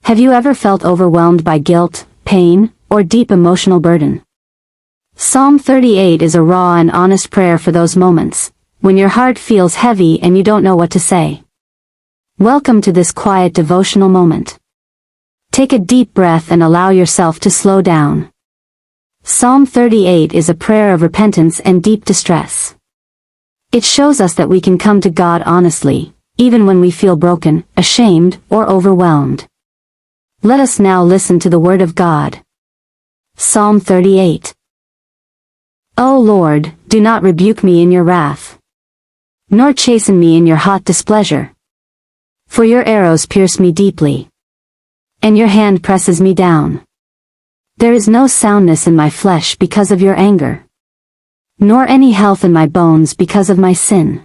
Have you ever felt overwhelmed by guilt, pain, or deep emotional burden? Psalm 38 is a raw and honest prayer for those moments, when your heart feels heavy and you don't know what to say. Welcome to this quiet devotional moment. Take a deep breath and allow yourself to slow down. Psalm 38 is a prayer of repentance and deep distress. It shows us that we can come to God honestly, even when we feel broken, ashamed, or overwhelmed. Let us now listen to the Word of God. Psalm 38. O Lord, do not rebuke me in your wrath, nor chasten me in your hot displeasure. For your arrows pierce me deeply, and your hand presses me down. There is no soundness in my flesh because of your anger, nor any health in my bones because of my sin.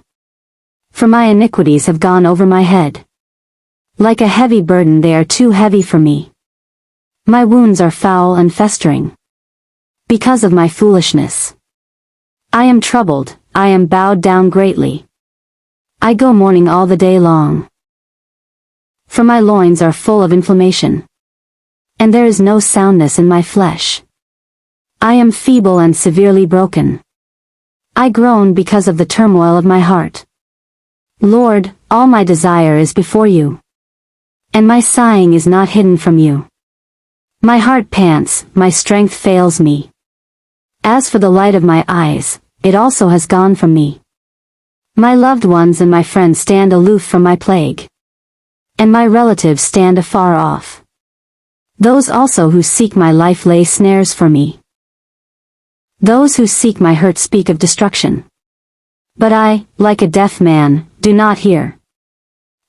For my iniquities have gone over my head. Like a heavy burden they are too heavy for me. My wounds are foul and festering, because of my foolishness. I am troubled, I am bowed down greatly. I go mourning all the day long. For my loins are full of inflammation, and there is no soundness in my flesh. I am feeble and severely broken. I groan because of the turmoil of my heart. Lord, all my desire is before you, and my sighing is not hidden from you. My heart pants, my strength fails me. As for the light of my eyes, it also has gone from me. My loved ones and my friends stand aloof from my plague, and my relatives stand afar off. Those also who seek my life lay snares for me. Those who seek my hurt speak of destruction. But I, like a deaf man, do not hear.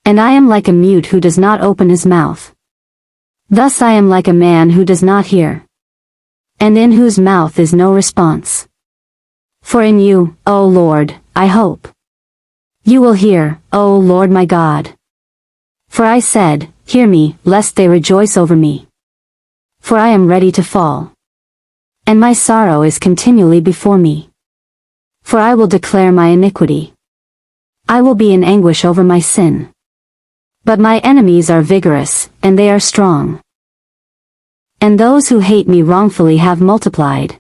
And I am like a mute who does not open his mouth. Thus I am like a man who does not hear, and in whose mouth is no response. For in you, O Lord, I hope. You will hear, O Lord my God. For I said, hear me, lest they rejoice over me. For I am ready to fall, and my sorrow is continually before me. For I will declare my iniquity. I will be in anguish over my sin. But my enemies are vigorous, and they are strong. And those who hate me wrongfully have multiplied.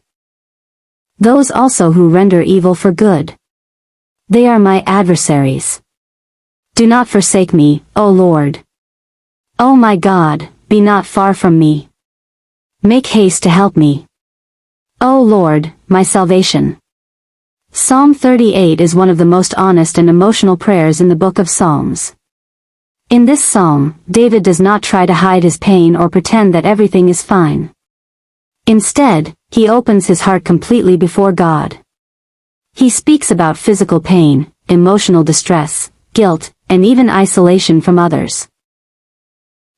Those also who render evil for good. They are my adversaries. Do not forsake me, O Lord. O my God, be not far from me. Make haste to help me. O Lord, my salvation. Psalm 38 is one of the most honest and emotional prayers in the book of Psalms. In this psalm, David does not try to hide his pain or pretend that everything is fine. Instead, he opens his heart completely before God. He speaks about physical pain, emotional distress, guilt, and even isolation from others.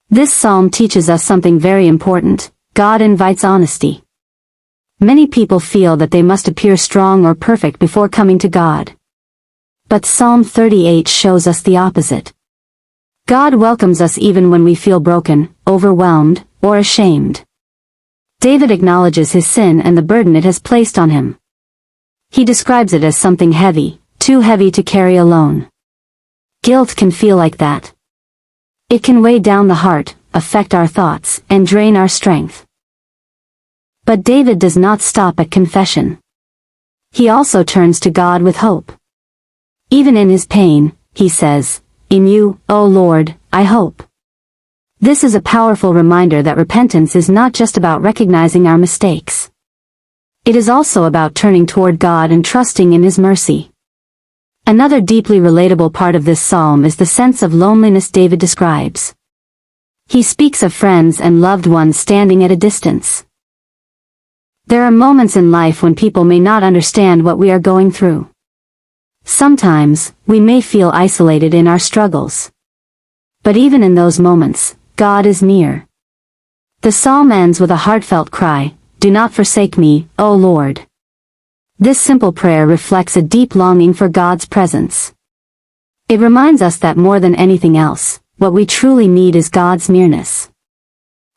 This psalm teaches us something very important. God invites honesty. Many people feel that they must appear strong or perfect before coming to God. But Psalm 38 shows us the opposite. God welcomes us even when we feel broken, overwhelmed, or ashamed. David acknowledges his sin and the burden it has placed on him. He describes it as something heavy, too heavy to carry alone. Guilt can feel like that. It can weigh down the heart, affect our thoughts, and drain our strength. But David does not stop at confession. He also turns to God with hope. Even in his pain, he says, in you, O Lord, I hope. This is a powerful reminder that repentance is not just about recognizing our mistakes. It is also about turning toward God and trusting in His mercy. Another deeply relatable part of this psalm is the sense of loneliness David describes. He speaks of friends and loved ones standing at a distance. There are moments in life when people may not understand what we are going through. Sometimes, we may feel isolated in our struggles. But even in those moments, God is near. The psalm ends with a heartfelt cry, "Do not forsake me, O Lord." This simple prayer reflects a deep longing for God's presence. It reminds us that more than anything else, what we truly need is God's nearness.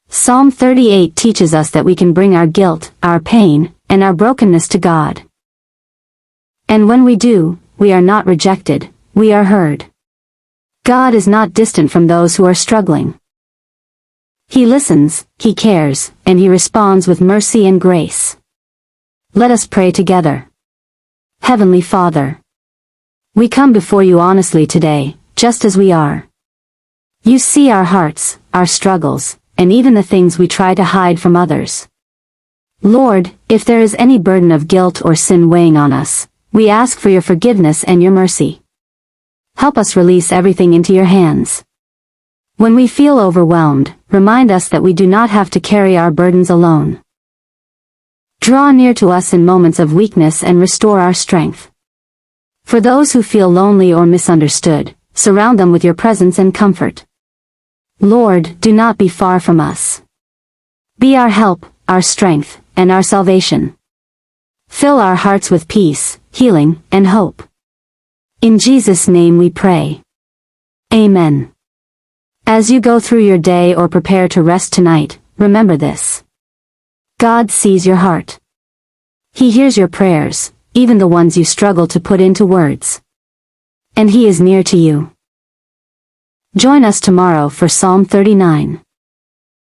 Psalm 38 teaches us that we can bring our guilt, our pain, and our brokenness to God. And when we do, we are not rejected, we are heard. God is not distant from those who are struggling. He He listens, He cares, and He responds with mercy and grace. Let us pray together. Heavenly Father, we come before you honestly today, just as we are. You see our hearts, our struggles, and even the things we try to hide from others. Lord, if there is any burden of guilt or sin weighing on us, we ask for your forgiveness and your mercy. Help us release everything into your hands. When we feel overwhelmed, remind us that we do not have to carry our burdens alone. Draw near to us in moments of weakness and restore our strength. For those who feel lonely or misunderstood, surround them with your presence and comfort. Lord, do not be far from us. Be our help, our strength, and our salvation. Fill our hearts with peace, healing, and hope. In Jesus' name we pray. Amen. As you go through your day or prepare to rest tonight, remember this. God sees your heart. He hears your prayers, even the ones you struggle to put into words. And He is near to you. Join us tomorrow for Psalm 39.